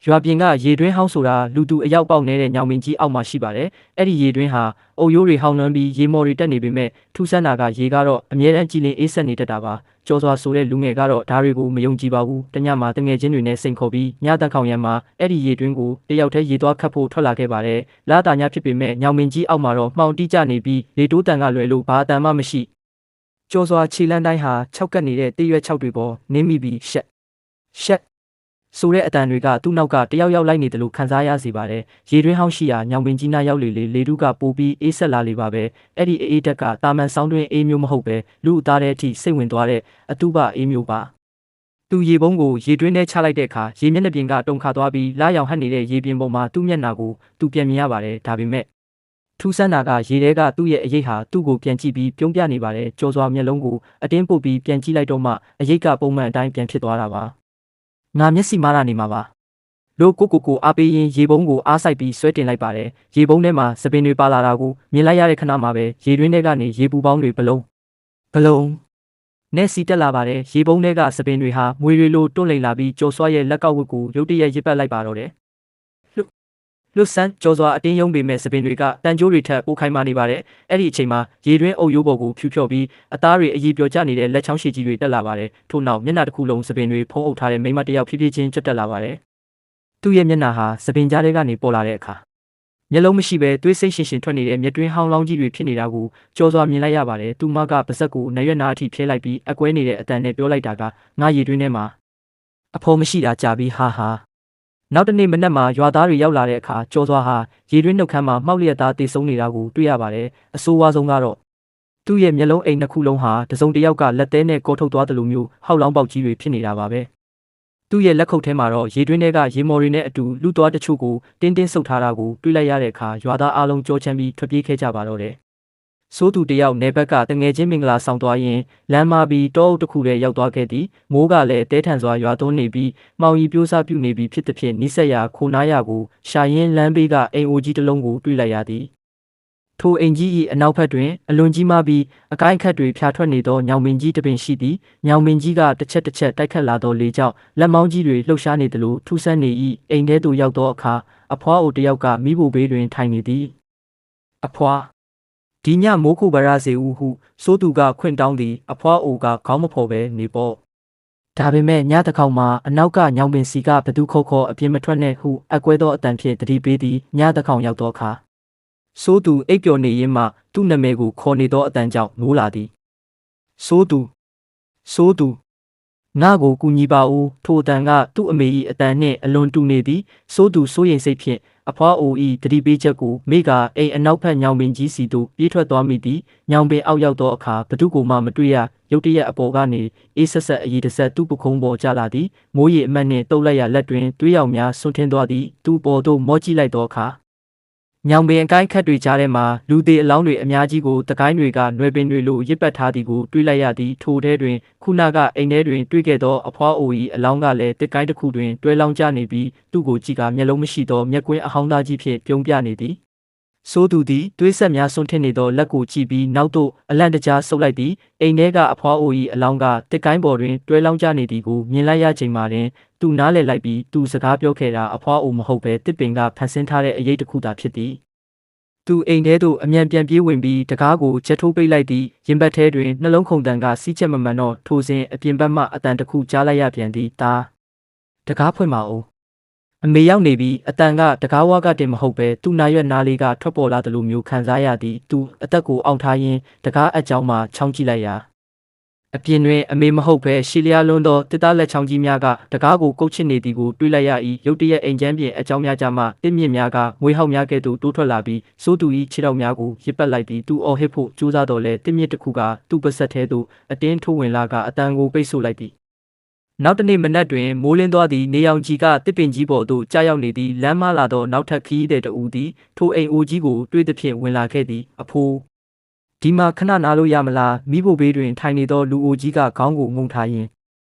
ရွာပြင်ကရေတွင်းဟောင်းဆိုတာလူသူအရောက်ပေါက်နေတဲ့ညောင်မင်းကြီးအောက်မှာရှိပါတယ်။အဲ့ဒီရေတွင်းဟာအုပ်ရိုးတွေဟောင်းနှမ်းပြီးရေမော်တွေတက်နေပေမဲ့ထူးဆန်းတာကရေကတော့အမြဲတမ်းကြည်လင်အေးဆက်နေတတ်တာပါ။ကြော်စွာဆိုတဲ့လူငယ်ကတော့ဓာတွေကိုမယုံကြည်ပါဘူး။တညမှာတငယ်ချင်းတွေနဲ့စိန်ခေါ်ပြီးညတက်ခေါင်ရံမှာအဲ့ဒီရေတွင်းကိုတယောက်တည်းရေသွားခတ်ဖို့ထွက်လာခဲ့ပါတယ်။လာတာညဖြစ်ပေမဲ့ညောင်မင်းကြီးအောက်မှာတော့မှောင်တိကျနေပြီးလေတိုးတန်ကလွယ်လို့ဘာအတန်မှမရှိ။ကြော်စွာခြေလန်းတိုင်းဟာ၆ကပ်နေတဲ့တရွက်၆တွေပေါ်နင်းမိပြီးရှက်ဆိုတဲ့အတန်တွေကသူ့နောက်ကတယောက်ယောက်လိုက်နေတယ်လို့ခံစားရစေပါတယ်။ရေတွင်းဟောင်းရှိရာညောင်ပင်ကြီးနားရောက်လေတုကပိုပြီးအေးဆက်လာလေပါပဲ။အဲ့ဒီအေးတက်ကတာမန်ဆောင်းတွင်းအေးမျိုးမဟုတ်ပဲလူအသားတဲ့အထိစိတ်ဝင်သွားတဲ့အတူပါအေးမျိုးပါ။သူရေပုံးကိုရေတွင်းထဲချလိုက်တဲ့အခါရေမျက်နှာပြင်ကတုန်ခါသွားပြီးလာရောင်ဟပ်နေတဲ့ရေပြင်ပေါ်မှာသူ့မျက်နှာကိုသူပြန်မြင်ရပါတယ်။ဒါပေမဲ့ထူးဆန်းတာကရေထဲကသူ့ရဲ့အရေးဟာသူ့ကိုပြန်ကြည့်ပြီးပြုံးပြနေပါတယ်။ကြော်စွာမျက်လုံးကိုအတင်းပုတ်ပြီးပြန်ကြည့်လိုက်တော့မှအရေးကပုံမှန်အတိုင်းပြန်ဖြစ်သွားတာပါ။ငါမျက်စိမားလာနေမှာပါလို့ကိုအားပေးရင်ရေပုံးကိုအားဆိုင်ပြီးဆွဲတင်လိုက်ပါတယ်ရေပုံးထဲမှာစပင်တွေပါလာတာကိုမြင်လိုက်ရတဲ့ခဏမှာပဲရေတွင်းထဲကနေရေပူပေါင်းတွေဘလုံးနဲ့စီတက်လာပါတယ်ရေပုံးထဲကစပင်တွေဟာမွေတွေလိုတွန့်လိန်လာပြီးကြော်စွာရဲ့လက်ကောက်ဝတ်ကိုရုတ်တရက်ရစ်ပတ်လိုက်ပါတော့တယ်လွတ်ဆန်းကြော်စွာအတင်းယုံပေမဲ့စပင်တွေကတန်ကြိုးတွေထက်ပိုခိုင်မာနေပါတယ်အဲ့ဒီအချိန်မှာရေတွင်းအုပ်ရိုးပေါ်ကိုဖြူဖြော်ပြီးအသားတွေအည်ပျော်ကျနေတဲ့လက်ချောင်းရှည်ကြီးတွေတက်လာပါတယ်ထို့နောက်မျက်နှာတစ်ခုလုံးစပင်တွေဖုံးအုပ်ထားတဲ့မိန်းမတစ်ယောက်ဖြည်းဖြည်းချင်းကျွတ်တက်လာပါတယ်သူ့ရဲ့မျက်နှာဟာစပင်ကြားထဲကနေပေါ်လာတဲ့အခါမျက်လုံးမရှိဘဲသွေးစိမ့်ရှင်ထွက်နေတဲ့မျက်တွင်းဟောင်းလောင်းကြီးတွေဖြစ်နေတာကိုကြော်စွာမြင်လိုက်ရပါတယ်သူမကပါဇက်ကိုနရွက်နာအထိဖြဲလိုက်ပြီးအကွဲနေတဲ့အတန်နဲ့ပြောလိုက်တာကငါရေတွင်းထဲမှာအဖော်မရှိတာကြာပြီးဟာနောက်တနေ့မနက်မှာရွာသားတွေရောက်လာတဲ့အခါကြော်စွာဟာရေတွင်းနှုတ်ခမ်းမှာမှောက်လျက်သားတေဆုံးနေတာကိုတွေ့ရပါတယ်အဆိုးဝါးဆုံးကတော့သူ့ရဲ့မျက်လုံးအိမ်နှစ်ခုလုံးဟာတစုံတစ်ယောက်ကလက်သေးနဲ့ကောထုတ်သွားတယ်လို့မျိုးဟောက်လောင်းပေါက်ကြီးတွေဖြစ်နေတာပါပဲသူ့ရဲ့လက်ခုပ်ထဲမှာတော့ရေတွင်းထဲကရေမော်တွေနဲ့အတူလူသွားတချို့ကိုတင်းဆုပ်ထားတာကိုတွေ့လိုက်ရတဲ့အခါရွာသားအလုံးကြောချမ်းပြီးထွက်ပြေးခဲ့ကြပါတော့တယ်ဆိုးသူတယောက်နေဘက်ကတငယ်ချင်းမင်္ဂလာဆောင်သွားရင်လမ်းမပြီးတောအုပ်တစ်ခုထဲရောက်သွားခဲ့သည်မိုးကလည်းတဲထန်စွာရွာသွန်းနေပြီးမှောင်ရီပြိုးစားပြုနေပြီးဖြစ်သည်ဖြင့်နိဆက်ရာခိုနားရာကိုရှာရင်းလမ်းဘေးကအိမ်အိုကြီးတစ်လုံးကိုတွေ့လိုက်ရသည်ထိုအိမ်ကြီး၏အနောက်ဘက်တွင်အလွန်ကြီးမားပြီးအကိုင်းခတ်တွေဖြာထွက်နေသောညောင်မင်းကြီးတစ်ပင်ရှိသည်ညောင်မင်းကြီးကတစ်ချက်တိုက်ခတ်လာသောလေကြောင့်လက်မောင်းကြီးတွေလှုပ်ရှားနေသလိုထူဆန်းနေ၏အိမ်ထဲသို့ရောက်သောအခါအဖွားအိုတစ်ယောက်ကမိဖို့ဘေးတွင်ထိုင်နေသည်အဖွားဒီညမိုးခုပါရစေဦးဟုစိုးသူကခွင့်တောင်းသည်အဖွားအိုကခေါင်းမဖော်ပဲနေပေါ့ဒါပေမဲ့ညတစ်ခေါက်မှာအနောက်ကညောင်ပင်စီကဘသူခေါ်အပြင်မထွက်နဲ့ဟုအကွဲသောအတန်ဖြင့်တတိပေးသည်ညတစ်ခေါက်ရောက်သောအခါစိုးသူအိပ်ပျော်နေရင်းမှသူ့နာမည်ကိုခေါ်နေသောအတန်ကြောင့်နိုးလာသည်စိုးသူငါကိုကူညီပါဦးထိုအတန်ကသူ့အမေ၏အတန်နှင့်အလွန်တူနေသည်စိုးသူစိုးရိမ်စိတ်ဖြင့်အဖွားအို၏တတိပေးချက်ကိုမိကအိမ်အနောက်ဘက်ညောင်ပင်ကြီးစီသို့ပြေးထွက်သွားမိသည်ညောင်ပင်အောက်ရောက်သောအခါဘသူကိုမှမတွေ့ရရုတ်တရက်အပေါ်ကနေအေးဆက်အည်တစ်ဆက်သူ့ပခုံးပေါ်ကျလာသည်မိုးရေအမတ်နှင့်တုပ်လိုက်ရလက်တွင်သွေးရောင်များဆွန့်ထင်းသွားသည်သူ့ပေါ်သို့မော့ကြည့်လိုက်သောအခါညောင်ပင်အကိုင်းခတ်တွေကြားထဲမှာလူသေးအလောင်းတွေအများကြီးကိုတကိုင်းတွေကနွယ်ပင်တွေလိုရစ်ပတ်ထားသည်ကိုတွေ့လိုက်ရသည်ထိုထဲတွင်ခုနကအိမ်ထဲတွင်တွေ့ခဲ့သောအဖွားအို၏အလောင်းကလည်းတစ်ကိုင်းတစ်ခုတွင်တွဲလောင်းကျနေပြီးသူ့ကိုကြည့်ကမျက်လုံးမရှိသောမျက်ကွင်းအဟောင်းသားကြီးဖြင့်ပြုံးပြနေသည်စိုးသူသည်သွေးဆက်များဆွန့်ထင်းနေသောလက်ကိုကြည့်ပြီးနောက်သို့အလန့်တကြားဆုပ်လိုက်သည်အိမ်ထဲကအဖွားအို၏အလောင်းကတစ်ကိုင်းပေါ်တွင်တွဲလောင်းကျနေသည်ကိုမြင်လိုက်ရချိန်မှာတွင်သူနားလည်လိုက်ပြီးသူစကားပြောခဲ့တာအဖွားအိုမဟုတ်ပဲတစ်ပင်ကဖန်ဆင်းထားတဲ့အရေးတစ်ခုသာဖြစ်သည်သူအိမ်ထဲသို့အမြန်ပြန်ပြေးဝင်ပြီးတကားကိုချက်ထိုးပိတ်လိုက်သည်ရင်ဘတ်ထဲတွင်နှလုံးခုန်တန်ကစီးချက်မမှန်တော့ထိုစဉ်အပြင်ဘက်မှအတန်တစ်ခုကြားလိုက်ရပြန်သည်တကားဖွင့်ပါဦးအမေရောက်နေပြီးအတန်ကတကားဝါကတင်မဟုတ်ပဲသူ့နာရွက်နားလေးကထွက်ပေါ်လာသလိုမျိုးခံစားရသည်သူအသက်ကိုအောင့်ထားရင်းတကားအကြောင်းမှချောင်းကြည့်လိုက်ရာအပြင်တွင်အမေမဟုတ်ပဲရှီလျာလွန်းသောတစ်သားလက်ချောင်းကြီးများကတကားကိုကုတ်ချစ်နေသည်ကိုတွေ့လိုက်ရ၏ရုတ်တရက်အိမ်ချမ်းပြင်အကြောင်းများကြမှတစ်မြင့်များကငွေဟောက်များကဲ့သို့တိုးထွက်လာပြီးစိုးသူ၏ခြေထောက်များကိုရစ်ပတ်လိုက်ပြီးသူအော်ဟစ်ဖို့ကြိုးစားတော်လဲတစ်မြင့်တစ်ခုကသူ့ပါးစပ်ထဲသို့အတင်းထိုးဝင်လာကအတန်ကိုပိတ်ဆို့လိုက်သည်နောက်တနေ့မနက်တွင်မိုးလင်းသွားသည့်နေရောင်ခြည်ကတစ်ပင်ကြီးပေါ်သို့ကြာရောက်နေသည့်လမ်းမလာသောနောက်ထပ်ခရီးသည်တဦးသည်ထိုအိမ်အိုကြီးကိုတွေ့သဖြင့်ဝင်လာခဲ့သည်အဖိုးဒီမှာခဏနားလို့ရမလားမိဖို့ဘေးတွင်ထိုင်နေသောလူအိုကြီးကခေါင်းကိုငုံထားရင်း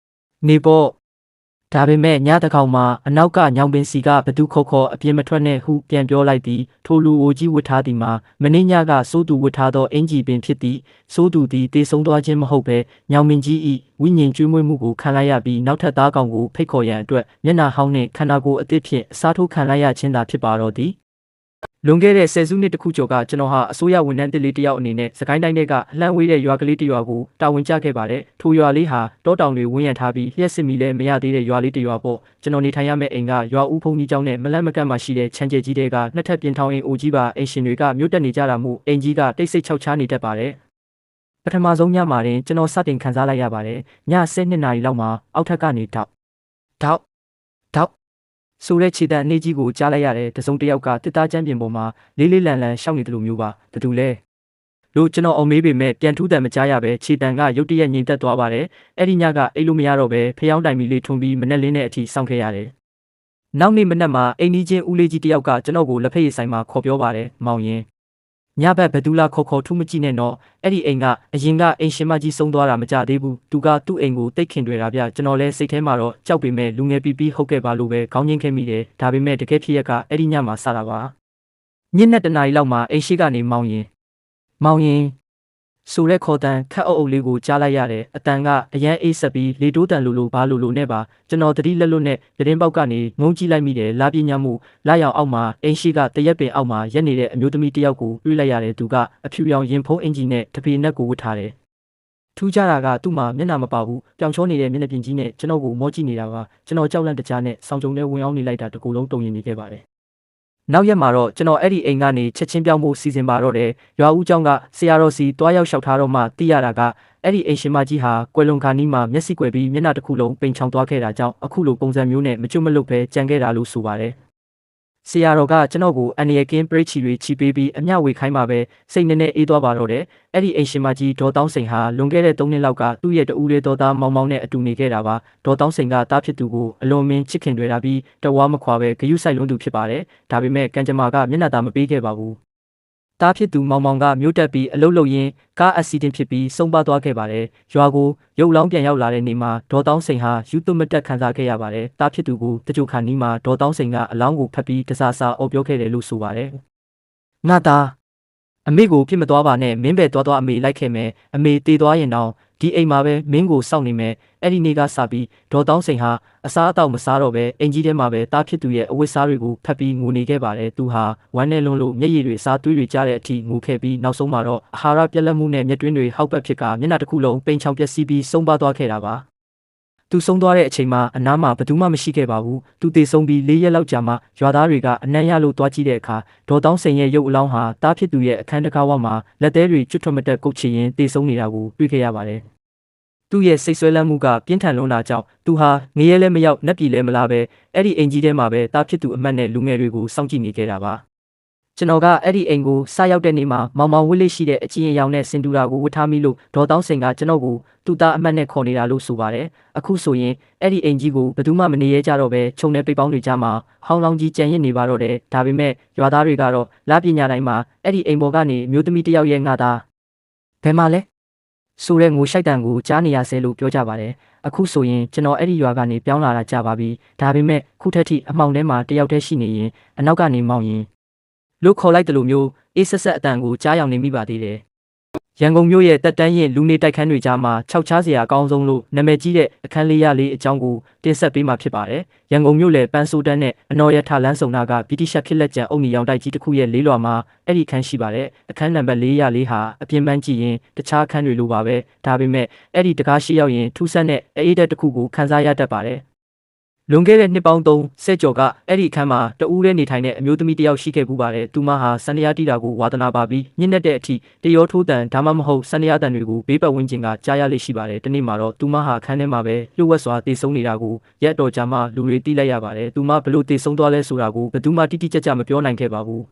နေပေါ့ ဒါပေမဲ့ညတကောင်မှာအနောက်ကညောင်ပင်စီကဘသူခေါ်အပြင်မထွက်နဲ့ဟုပြန်ပြောလိုက်သည်ထိုလူအိုကြီးဝတ်ထားသည်မှာမင်းညကစိုးသူဝတ်ထားသောအင်ဂျီပင်ဖြစ်သည်စိုးသူသည်တေဆုံးသွားခြင်းမဟုတ်ဘဲညောင်ပင်ကြီး၏ဝိညာဉ်ကျွေးမွေးမှုကိုခံလိုက်ရပြီးနောက်ထပ်သားကောင်ကိုဖိတ်ခေါ်ရန်အတွက်မျက်နှာဟောင်းနှင့်ခန္ဓာကိုယ်အသစ်ဖြင့်အစားထိုးခံလိုက်ရခြင်းသာဖြစ်ပါတော့သည်လွန်ခဲ့တဲ့10စုနှစ်တခုကျော်ကကျွန်တော်ဟာအစိုးရဝန်ထမ်းတစ်လေးတစ်ယောက်အနေနဲ့စကိုင်းတိုင်းထဲကအလှမ်းဝေးတဲ့ရွာကလေးတစ်ရွာကိုတာဝန်ကျခဲ့ပါတယ်။ထိုရွာလေးဟာတောတောင်တွေဝန်းရံထားပြီးလျှက်စစ်မီလည်းမရသေးတဲ့ရွာလေးတစ်ရွာပေါ့။ကျွန်တော်နေထိုင်ရမယ့်အိမ်ကရွာဦးဖုန်ကြီးကျောင်းနဲ့မလန့်မကန့်မှရှိတဲ့ချမ်းကျဲကြီးတွေကနှစ်ထပ်ပြင်ထောင်အိမ်အိုကြီးပါအိမ်ရှင်တွေကမြို့တက်နေကြတာမို့အိမ်ကြီးကတိတ်ဆိတ်ချောက်ချားနေတတ်ပါတယ်။ပထမဆုံးညမှာတင်ကျွန်တော်စတင်ခန်းစားလိုက်ရပါတယ်။ည7:00နာရီလောက်မှာအောက်ထပ်ကနေတောက်ဆိုတဲ့ခြေတံအနေကြီးကိုကြားလိုက်ရတဲ့တစုံတစ်ယောက်ကတစ်သားချမ်းပြင်ပေါ်မှာလေးလေးလံလံရှောက်နေတယ်လို့မျိုးပါဘသူလဲလို့ကျွန်တော်အုံမေးပေမဲ့ပြန်ထူးတယ်မကြားရပဲခြေတံကရုတ်တရက်ငြိမ်သက်သွားပါတယ်အဲ့ဒီညကအိတ်လို့မရတော့ပဲဖျောင်းတိုင်မီလေးထွန်ပြီးမနဲ့လင်းတဲ့အထိစောင့်ခဲ့ရတယ်နောက်နေ့မနက်မှာအိမ်ကြီးချင်းဦးလေးကြီးတယောက်ကကျွန်တော်ကိုလက်ဖက်ရည်ဆိုင်မှာခေါ်ပြောပါတယ်မောင်ရင်ညဘက်ဘသူလာခေါ်ထူးမကြည့်နဲ့တော့အဲ့ဒီအိမ်ကအရင်ကအိမ်ရှင်မကြီးဆုံးသွားတာမကြသေးဘူးသူကသူ့အိမ်ကိုတိတ်ခင်တွေ့တာဗျကျွန်တော်လဲစိတ်ထဲမှာတော့ကြောက်ပေမဲ့လူငယ်ပြီးဟုတ်ခဲ့ပါလို့ပဲခေါင်းငင်းခဲ့မိတယ်ဒါပေမဲ့တကယ်ဖြစ်ရက်ကအဲ့ဒီညမှာစတာပါညနေတနာရီလောက်မှာအိမ်ရှိကနေမောင်ရင်ဆိုတဲ့ခေါ်တန်ခက်အုပ်လေးကိုကြားလိုက်ရတယ်အတန်ကအရန်အေးဆက်ပြီးလေတိုးတန်လိုဘာလိုနဲ့ပါကျွန်တော်တတိလက်လွတ်နဲ့သတင်းပေါက်ကနေငုံကြည့်လိုက်မိတယ်လာပြညမှုလာရောက်အောက်မှာအင်းရှိကတရက်ပင်အောက်မှာရက်နေတဲ့အမျိုးသမီးတယောက်ကိုတွေ့လိုက်ရတယ်သူကအဖြူရောင်ရင်ဖုံးအင်ဂျီနဲ့တပေနက်ကိုဝတ်ထားတယ်ထူးခြားတာကသူ့မှာမျက်နှာမပါဘူးပြောင်ချောနေတဲ့မျက်နှာပြင်ကြီးနဲ့ကျွန်တော်ကိုမောကြည့်နေတာပါကျွန်တော်ကြောက်လန့်တကြားနဲ့ဆောင်းကြုံနဲ့ဝင်အောင်နေလိုက်တာတကူလုံးတုံရင်နေခဲ့ပါတယ်နောက်ရက်မှာတော့ကျွန်တော်အဲ့ဒီအိမ်ကနေချက်ချင်းပြောင်းဖို့စီစဉ်ပါတော့တယ်ရွာဦးကျောင်းကဆရာတော်စီတွားရောက်လျှောက်ထားတော့မှသိရတာကအဲ့ဒီအိမ်ရှင်မကြီးဟာကွယ်လွန်ခါနီးမှာမျက်စိကွယ်ပြီးမျက်နှာတစ်ခုလုံးပိန်ချောင်သွားခဲ့တာကြောင့်အခုလိုပုံစံမျိုးနဲ့မကျွတ်မလွတ်ပဲကြံခဲ့တာလို့ဆိုပါတယ်ဆရာတော်ကကျွန်တော်ကိုအန်ရကင်းပရိတ်ချီတွေချီပေးပြီးအမျှဝေခိုင်းပါပဲစိတ်နဲ့အေးသွားပါတော့တယ်အဲ့ဒီအိမ်ရှင်မကြီးဒေါ်တောင်းစိန်ဟာလွန်ခဲ့တဲ့3နှစ်လောက်ကသူ့ရဲ့တူလေးတော်သားမောင်နဲ့အတူနေခဲ့တာပါဒေါ်တောင်းစိန်ကတားဖြစ်သူကိုအလွန်မင်းချစ်ခင်တွေ့တာပြီးတဝါမခွာပဲဂယုစိုက်လွန်းသူဖြစ်ပါတယ်ဒါပေမဲ့ကံကြမ္မာကမျက်နှာသာမပေးခဲ့ပါဘူးတားဖြစ်သူမောင်ကမြို့တက်ပြီးအလုတ်လုတ်ရင်းကားအက်ဆီဒင့်ဖြစ်ပြီးဆုံးပါသွားခဲ့ပါတယ်ရွာကိုရုပ်လောင်းပြန်ရောက်လာတဲ့နေ့မှာဒေါ်တောင်းစိန်ဟာယူသွမတက်ခံစားခဲ့ရပါတယ်တားဖြစ်သူကိုတကြိုခါနီးမှာဒေါ်တောင်းစိန်ကအလောင်းကိုဖတ်ပြီးတစားစားအော်ပြောခဲ့တယ်လို့ဆိုပါတယ်ငါသားအမေကိုပြစ်မသွားပါနဲ့မင်းပဲသွားအမေလိုက်ခဲ့မယ်အမေတေးသွားရင်တော့ဒီအိမ်မှာပဲမင်းကိုစောင့်နေမယ်အဲ့ဒီနေ့ကစပြီးဒေါ်တောင်းစိန်ဟာအစားအသောက်မစားတော့ပဲအင်ကြီးထဲမှာပဲတားဖြစ်သူရဲ့အဝတ်စားတွေကိုဖတ်ပြီးငိုနေခဲ့ပါတယ်သူဟာဝမ်းနဲ့လွန်းလို့မျက်ရည်တွေစားသွေးတွေကြားတဲ့အထိငိုခဲ့ပြီးနောက်ဆုံးမှာတော့အာဟာရပြက်လက်မှုနဲ့မျက်တွင်းတွေဟောက်ပက်ဖြစ်ကမျက်နှာတစ်ခုလုံးပိန်ချောင်ပျက်စီးပြီးဆုံးပါသွားခဲ့တာပါသူဆုံးသွားတဲ့အချိန်မှာအနားမှာဘယ်သူမှမရှိခဲ့ပါဘူးသူတေဆုံးပြီး4ရက်လောက်ကြာမှရွာသားတွေကအနံ့ရလို့တွားကြည့်တဲ့အခါဒေါ်တောင်းစိန်ရဲ့ရုပ်အလောင်းဟာတားဖြစ်သူရဲ့အခန်းတစ်ခါဝမှာလက်သေးတွေကျွတ်ထွက်မတက်ကုတ်ချရင်တေဆုံးနေတာကိုတွေ့ခဲ့ရပါတယ်သူ့ရဲ့စိတ်ဆွဲလန်းမှုကပြင်းထန်လွန်းတာကြောင့်သူဟာငရဲလည်းမရောက်နှက်ပြည်လည်းမလာပဲအဲ့ဒီအိမ်ကြီးထဲမှာပဲတားဖြစ်သူအမတ်နဲ့လူငယ်တွေကိုစောင့်ကြည့်နေခဲ့တာပါကျွန်တော်ကအဲ့ဒီအိမ်ကိုစရောက်တဲ့နေ့မှာမောင်ဝစ်လေးရှိတဲ့အချင်းအယောင်နဲ့စင်တူတာကိုဝတ်ထားမိလို့ဒေါ်တောင်းစိန်ကကျွန်တော်ကိုသူ့သားအမတ်နဲ့ခေါ်နေတာလို့ဆိုပါတယ်အခုဆိုရင်အဲ့ဒီအိမ်ကြီးကိုဘယ်သူမှမနေရကြတော့ပဲခြုံနေပိတ်ပေါင်းတွေကြားမှာဟောင်းလောင်းကြီးကြံရစ်နေပါတော့တယ်ဒါပေမဲ့ရွာသားတွေကတော့လာပညာတိုင်းမှာအဲ့ဒီအိမ်ပေါ်ကနေမျိုးသမီးတယောက်ရဲ့ငါသားဘယ်မှာလဲဆိုတဲ့ငိုရှိုက်တန်ကိုကြားနေရဆဲလို့ပြောကြပါတယ်အခုဆိုရင်ကျွန်တော်အဲ့ဒီရွာကနေပြောင်းလာတာကြာပါပြီဒါပေမဲ့ခုထက်ထိအမှောင်ထဲမှာတယောက်တည်းရှိနေရင်အနောက်ကနေမောင်းရင်လို့ခေါ်လိုက်တယ်လို့မျိုးအေးဆက်ဆက်အတန်ကိုကြားရောက်နေမိပါသေးတယ်ရန်ကုန်မြို့ရဲ့တက်တန်းရင်လူနေတိုက်ခန်းတွေကြားမှာခြောက်ချားစရာအကောင်းဆုံးလို့နာမည်ကြီးတဲ့အခန်းလေးရလေးအကြောင်းကိုတင်ဆက်ပေးမှာဖြစ်ပါတယ်။ရန်ကုန်မြို့လေပန်းဆိုးတန်းနဲ့အနော်ရထလန်းစုံနာကဗြိတိရှ်ခေတ်လက်ကျန်အုပ်နီရောင်တိုက်ကြီးတစ်ခုရဲ့လေးလွှာမှာအဲ့ဒီအခန်းရှိပါတယ်။အခန်းနံပါတ်404ဟာအပြင်ပန်းကြည့်ရင်တခြားအခန်းတွေလိုပါပဲ။ဒါပေမဲ့အဲ့ဒီတကားရှိရောက်ရင်ထူးဆန်းတဲ့အေးတဲ့တစ်ခုကိုခန်းစားရတတ်ပါတယ်။လွန်ခဲ့တဲ့နှစ်ပေါင်း30ကျော်ကအဲ့ဒီအခန်းမှာတဦးတည်းနေထိုင်တဲ့အမျိုးသမီးတယောက်ရှိခဲ့ပူပါတယ်သူမဟာစန္ဒယာတီတာကိုဝါသနာပါပြီးညှင်းတဲ့အထိတရောထိုးတန်ဒါမှမဟုတ်စန္ဒယာတန်တွေကိုဘေးပတ်ဝန်းကျင်ကကြားရလိမ့်ရှိပါတယ်တနေ့မှာတော့သူမဟာအခန်းထဲမှာပဲလှုပ်ဝက်စွာတေဆုံးနေတာကိုရက်တော်ကြာမှလူတွေသိလိုက်ရပါတယ်သူမဘလို့တေဆုံးသွားလဲဆိုတာကိုဘယ်သူမှတိတိကျကျမပြောနိုင်ခဲ့ပါဘူး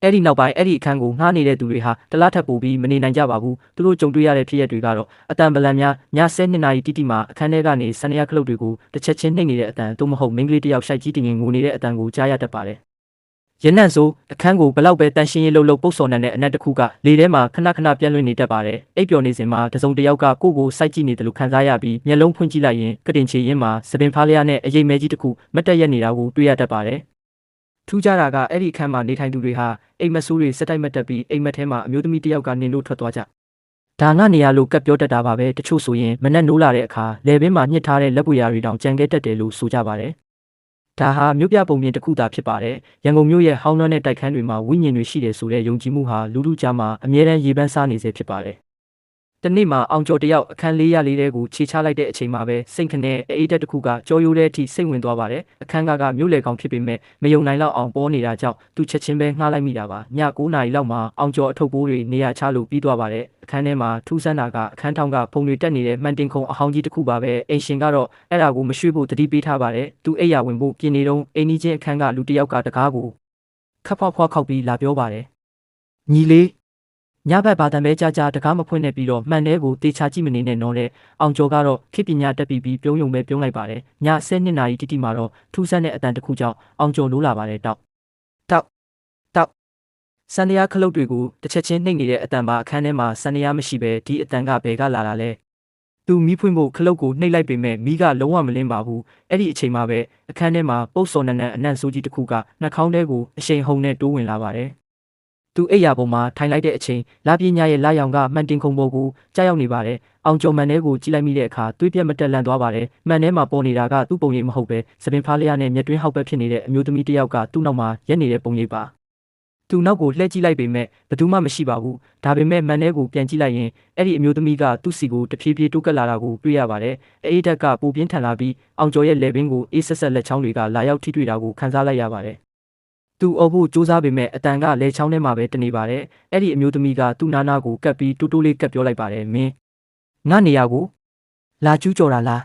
အဲ့ဒီနောက်ပိုင်းအဲ့ဒီအခန်းကိုငှားနေတဲ့သူတွေဟာတလားထပ်ပို့ပြီးမနေနိုင်ကြပါဘူးသူတို့ကြုံတွေ့ရတဲ့ဖြစ်ရပ်တွေကတော့အတန်ပလန်များည7:00နာရီတိတိမှာအခန်းထဲကနေစန္ဒယာခလုတ်တွေကိုတစ်ချက်ချင်းနှိပ်နေတဲ့အတန်သို့မဟုတ်မိန်းကလေးတယောက်ရှိုက်ကြီးတင်ငိုနေတဲ့အတန်ကိုကြားရတတ်ပါတယ် ရနန့်ဆိုအခန်းကိုဘလောက်ပဲတန်ရှင်းရေးလှုပ်ပုတ်စော်နေတဲ့အနက်တစ်ခုကလေထဲမှာခဏခဏပြန့်လွင့်နေတတ်ပါတယ်အိပ်ပျော်နေစဉ်မှာတစုံတစ်ယောက်ကကိုယ့်ကိုစိုက်ကြည့်နေတယ်လို့ခံစားရပြီးမျက်လုံးဖွင့်ကြည့်လိုက်ရင်ကတင်ချေရင်းမှာစပင်ဖားလျားနဲ့အရေးမဲကြီးတစ်ခုမတ်တက်ရက်နေတာကိုတွေ့ရတတ်ပါတယ်ထူးခြားတာကအဲ့ဒီအခန်းမှာနေထိုင်သူတွေဟာအိမ်မက်ဆိုးတွေစက်တိုက်မတ်တက်ပြီးအိမ်မက်ထဲမှာအမျိုးသမီးတစ်ယောက်ကနင်လို့ထွက်သွားကြဒါငါနေရလို့ကပ်ပြောတတ်တာပါပဲတချို့ဆိုရင်မနဲ့နိုးလာတဲ့အခါလယ်ပင်မှာညှစ်ထားတဲ့လက်ပွေရာတွေတောင်ကြံခဲ့တတ်တယ်လို့ဆိုကြပါတယ်ဒါဟာမြို့ပြပုံပြင်တစ်ခုသာဖြစ်ပါတယ်ရန်ကုန်မြို့ရဲ့ဟောင်းနှွမ်းတဲ့တိုက်ခန်းတွေမှာဝိညာဉ်တွေရှိတယ်ဆိုတဲ့ယုံကြည်မှုဟာလူထုကြားမှာအမြဲတမ်းရေပန်းစားနေစေဖြစ်ပါတယ်တနေ့မှာအောင်ကျော်တယောက်အခန်းလေးထဲကိုခြေချလိုက်တဲ့အချိန်မှာပဲစိတ်ခနဲ့အေးတက်တစ်ခုကကြောရိုးတဲ့အထိစိတ်ဝင်သွားပါတယ်အခန်းကမြို့လေကောင်ဖြစ်ပေမဲ့မယုံနိုင်တော့အောင်ပေါ်နေတာကြောင့်သူချက်ချင်းပဲငှားလိုက်မိတာပါည9 နာရီလောက်မှာအောင်ကျော်အထုပ်ပိုးတွေနေရာချလို့ပြီးသွားပါတယ်အခန်းထဲမှာထူးဆန်းတာကအခန်းထောင်ကဖုန်တွေတက်နေတဲ့မှန်တင်ခုံအဟောင်းကြီးတစ်ခုပါပဲအိမ်ရှင်ကတော့အဲ့ဒါကိုမရွှေ့ဖို့တတိပေးထားပါတယ်သူအိပ်ယာဝင်ဖို့ပြင်နေတော့အိမ်ကြီးချင်းအခန်းကလူတစ်ယောက်ကတကားကိုခပ်ဖွားဖွားခောက်ပြီးလာပြောပါတယ်ညီလေးညဘက်ဘာတံပဲကြာတကားမဖွင့်နေပြီးတော့မှန်တဲကိုတေချာကြည့်မနေနဲ့နော်တဲ့အောင်ကျော်ကတော့ခေပညာတက်ပြီးပြုံးယုံပဲပြုံးလိုက်ပါတယ်ည12 နာရီတိတိမှာတော့ထူးဆန်းတဲ့အတန်တစ်ခုကြောင့်အောင်ကျော်လိုးလာပါတယ်တောက်စန္ဒယာခလုတ်တွေကိုတစ်ချက်ချင်းနှိမ့်နေတဲ့အတန်ပါအခန်းထဲမှာစန္ဒယာမရှိပဲဒီအတန်ကဘယ်ကလာတာလဲသူမီးဖွင့်ဖို့ခလုတ်ကိုနှိမ့်လိုက်ပေမဲ့မီးကလုံးဝမလင်းပါဘူးအဲ့ဒီအချိန်မှာပဲအခန်းထဲမှာပုတ်စော်နန်းအနံ့ဆိုးကြီးတစ်ခုကနှာခေါင်းထဲကိုအရှိန်ဟုန်နဲ့တိုးဝင်လာပါတယ်သူအိပ်ယာပေါ်မှာထိုင်လိုက်တဲ့အချိန်လာပညာရဲ့လာရောင်ကမှန်တင်ခုံပေါ်ကိုကြားရောက်နေပါတယ်အောင်ကျော်မှန်ထဲကိုကြည့်လိုက်မိတဲ့အခါသွေးပြက်မတက်လန့်သွားပါတယ်မှန်ထဲမှာပေါ်နေတာကသူ့ပုံရိပ်မဟုတ်ပဲစပင်ဖားလျားနဲ့မျက်တွင်းဟောက်ပဲဖြစ်နေတဲ့အမျိုးသမီးတစ်ယောက်ကသူ့နောက်မှာရက်နေတဲ့ပုံရိပ်ပါသူနောက်ကိုလှည့်ကြည့်လိုက်ပေမဲ့ဘယ်သူမှမရှိပါဘူးဒါပေမဲ့မှန်ထဲကိုပြန်ကြည့်လိုက်ရင်အဲ့ဒီအမျိုးသမီးကသူ့စီကိုတဖြည်းဖြည်းတိုးကပ်လာတာကိုတွေ့ရပါတယ်အေးတက်ကပူပြင်းထန်လာပြီးအောင်ကျော်ရဲ့လက်ပင်ကိုအေးဆက်ဆက်လက်ချောင်းတွေကလာရောက်ထိတွေ့တာကိုခံစားလိုက်ရပါတယ်သူအော်ဖို့စူးစမ်းပေမဲ့အတန်ကလဲချောင်းထဲမှာပဲတနေပါတယ်အဲ့ဒီအမျိုးသမီးကသူ့နာနာကိုကပ်ပြီးတိုးလေးကပ်ပြောလိုက်ပါတယ်မင်းငါနေရာကိုလာကျူးကြော်တာလာ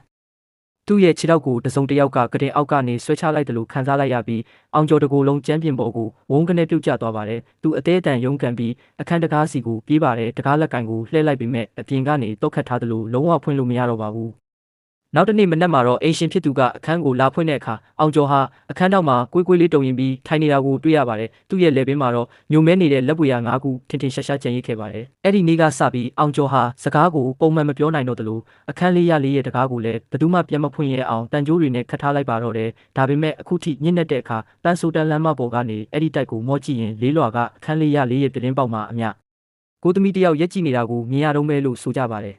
းသူ့ရဲ့ခြေထောက်ကိုတစုံတစ်ယောက်ကကတင်အောက်ကနေဆွဲချလိုက်တယ်လို့ခံစားလိုက်ရပြီးအောင်ကျော်တကိုယ်လုံးကျမ်းပြင်ပေါ်ကိုဝုန်းကနေပြုတ်ကျသွားပါတယ်သူအသေးအတန်ရုန်းကန်ပြီးအခန်းတကားစီကိုပြေးပါတယ်တကားလက်ကင်ကိုလှည့်လိုက်ပေမဲ့အပြင်ကနေတုတ်ခတ်ထားတယ်လို့လုံးဝဖွင့်လို့မရတော့ပါဘူးနောက်တနေ့မနက်မှာတော့အိမ်ရှင်ဖြစ်သူကအခန်းကိုလာဖွင့်တဲ့အခါအောင်ကျော်ဟာအခန်းထောက်မှာကွေးကွေးလေးတုံရင်ပြီးထိုင်နေတာကိုတွေ့ရပါတယ်သူ့ရဲ့လက်ပင်မှာတော့ညိုမဲနေတဲ့လက်ပွေရာ၅ခုထင်ထင်ရှားရှားကျန်ရစ်ခဲ့ပါတယ်အဲ့ဒီနေ့ကစပြီးအောင်ကျော်ဟာစကားကိုပုံမှန်မပြောနိုင်တော့သလိုအခန်းလေးရဲ့တကားကိုလည်းဘယ်သူမှပြန်မဖွင့်ရအောင်တန်ကြိုးတွေနဲ့ခတ်ထားလိုက်ပါတော့တယ်ဒါပေမဲ့အခုထိညစ်နေတဲ့အခါပန်းဆိုတန်လမ်းမပေါ်ကနေအဲ့ဒီတိုက်ကိုမော့ကြည့်ရင်လေးလွာကအခန်းလေးရဲ့ပြတင်းပေါက်မှာအမြကိုသမီးတယောက်ရက်ကြည့်နေတာကိုမြင်ရတော့မဲလို့ဆိုကြပါတယ်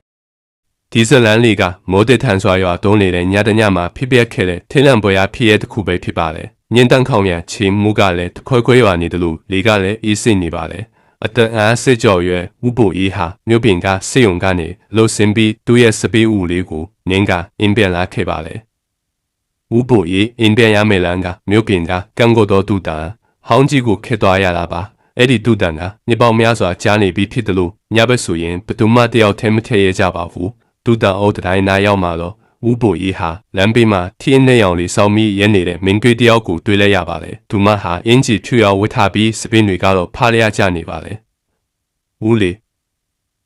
ဒီဇလန်လီကမိုးတက်ထန်စွာရွာတုံးနေတဲ့ညတညမှာဖြစ်ပျက်ခဲ့တဲ့ထင်းလန့်ပွဲရာဖြစ်ရတစ်ခုပဲဖြစ်ပါတယ်။ညင်တန်းခေါင်ရချင်းမူကလည်းတခွဲခွဲရွာနေတယ်လို့လေကလည်းအေးစိနေပါတယ်။အတန်အားစစ်ကြော်ရွယ်ဥပိုအေးဟာမြို့ပြင်ကစေယုံကနေလှစင်ပြီးသူ့ရဲ့စပေးဦးလေးကိုငင်းကအင်းပြန်လာခဲ့ပါလေ။ဥပိုအေးအင်းပြန်ရမယ်လန်းကမြို့ပြင်ကကံကိုတော်တူတာဟောင်းကြီးကိုခက်သွားရတာပါ။အဲ့ဒီတူတန်ကညပေါင်းများစွာကြားနေပြီးဖြစ်တယ်လို့ညဘက်ဆိုရင်ဘသူမှတယောက်ထဲမထည့်ရကြပါဘူး။တူတန်အိုတတိုင်းနာရောက်မှာတော့ဥပိုအေးဟာလမ်းဘေးမှာထင်းနေအောင်လေးစောင်းမိရဲနေတဲ့မင်းကွေးတယောက်ကိုတွေ့လဲရပါတယ်။သူမဟာအင်ဂျီထူရောက်ဝတ်ထားပြီးစပင်းတွေကတော့ဖားလျားကျနေပါလေ။ဦးလေ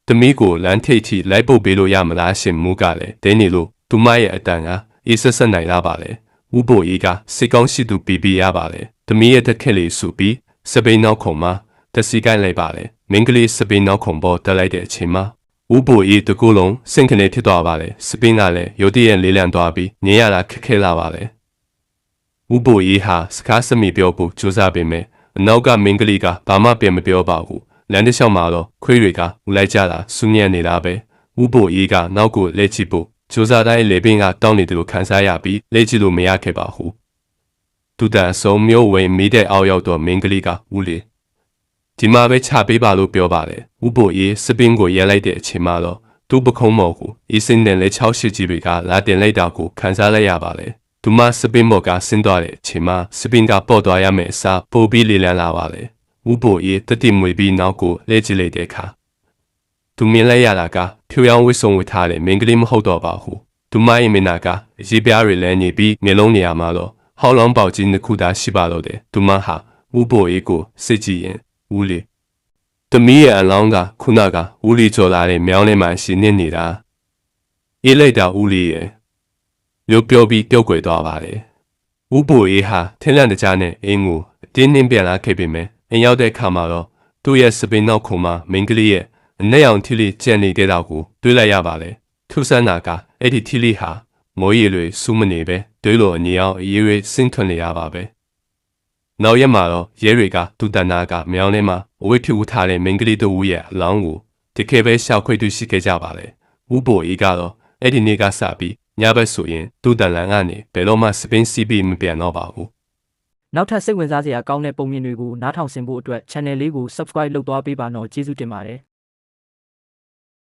းတမီးကိုလမ်းထိပ်ထိလိုက်ပုတ်ပေးလို့ရမလားရှင်မူကလည်းတင်းနေလို့သူမရဲ့အတန်ကအေးဆက်ဆက်နိုင်လာပါလေ။ဥပိုအေးကစိတ်ကောင်းရှိသူပြီးပြရပါလေ။တမီးရဲ့တက်ခက်လေးစုပြီးစပင်းနောက်ခုံမှာတစီကိုင်းလိုက်ပါလေ။မင်းကလေးစပင်းနောက်ခုံပေါ်တက်လိုက်တဲ့အချိန်မှာဥပိုအေးတကူလုံးစင်ကနေဖြစ်သွားပါလေစပင်းကလည်းရုတ်တရက်လေးလံသွားပြီးညရတာခက်ခဲလာပါလေဥပိုအေးဟာစကားစမိပြောဖို့ကြိုးစားပေမဲ့အနောက်ကမင်းကလေးကဘာမှပြန်မပြောပါဘူးလမ်းတစ်လျှောက်မှာတော့ခွေးတွေကဦးလိုက်ကြတာစူးညံ့နေတာပဲဥပိုအေးကနောက်ကိုလက်ချဖို့ကြိုးစားတိုင်းလေပင်ကတောင်းနေတယ်လို့ခံစားရပြီးလက်ချလို့မရခဲ့ပါဘူးတူတန်ဆုံးမျိုးဝင်မိတဲ့အောက်ရောက်တော့မင်းကလေးကဦးလေဒီမှာပဲချပေးပါလို့ပြောပါတယ်ဥပိုအေးစပင်းကိုရဲလိုက်တဲ့အချိန်မှာတော့သူ့ပခုံးမော်ကိုအေးစင်းတဲ့လက်6ကြီးတွေကလာတင်လိုက်တာကိုခံစားလိုက်ရပါတယ်သူမစပင်းမော်ကဆင်းသွားတဲ့အချိန်မှာစပင်းကပေါ့သွားရမယ့်အစားပိုပြီးလေလံလာပါတယ်ဥပိုအေးတတိမွေပြီးနောက်ကိုလဲကြည့်လိုက်တဲ့အခါသူမြင်လိုက်ရတာကဖြူရောင်ဝစ်စုံဝတ်ထားတဲ့မင်းကလေးမဟုတ်တော့ပါဘူးသူမရဲ့မျက်နှာကရေပြားတွေလဲနေပြီးမျက်လုံးနေရာမှာတော့ဟောင်းလောင်းပေါက်ကြီးနှစ်ခုသာရှိပါတော့တယ်သူမဟာဥပိုအေးကိုစစ်ကြည့်ရင်ဦးလေးတမီးရဲ့အလောင်းကခုနကဦးလေးကြော်လာတဲ့မြောင်းထဲမှာရှင်နေနေတာအေးလိုက်တာဦးလေးရဲ့ရုပ်ပြောပြီးပြုတ်ကွယ်သွားပါတယ်ဥပိုအေးဟာထင်းလန့်တကြားနဲ့အင်းကိုအ တင်းနှင်းပြန်လာခဲ့ပေမဲ့အိမ်ရောက်တဲ့အခါမှာတော့သူ့ရဲ့စပင်းနောက်ခုံမှာမိန်းကလေးရဲ့အနက်ရောင်ထီလေးကျန်နေခဲ့တာကိုတွေ့လိုက်ရပါတယ်ထူဆန်းတာကအဲ့ဒီထီလေးဟာမိုးရေတွေစူးမနေပဲတွေးလို့အညီအောင်အရေးတွေဆင်းထွင်နေရပါပဲနောက်ရက်မှာတော့ရဲတွေကသူတန်နာကမြောင်းထဲမှာအဝိဖြူထားတဲ့မိန်းကလေးတို့ရဲ့အလောင်းကိုတကယ်ပဲရှောက်ခွေတူရှိခဲ့ကြပါတယ်ဥပိုအေကတော့အဲ့ဒီနေ့ကစပြီးညဘက်ဆိုရင်သူတန်လန်ကနေဘယ်တော့မှစပင်းစီးပြီးမပြန်တော့ပါဘူးနောက်ထပ်စိတ်ဝင်စားစရာကောင်းတဲ့ပုံမြင်တွေကိုနားထောင်ဆင်ဖို့အတွက် channel လေးကို subscribe လုပ်သွားပေးပါတော့ကျေးဇူးတင်ပါတယ်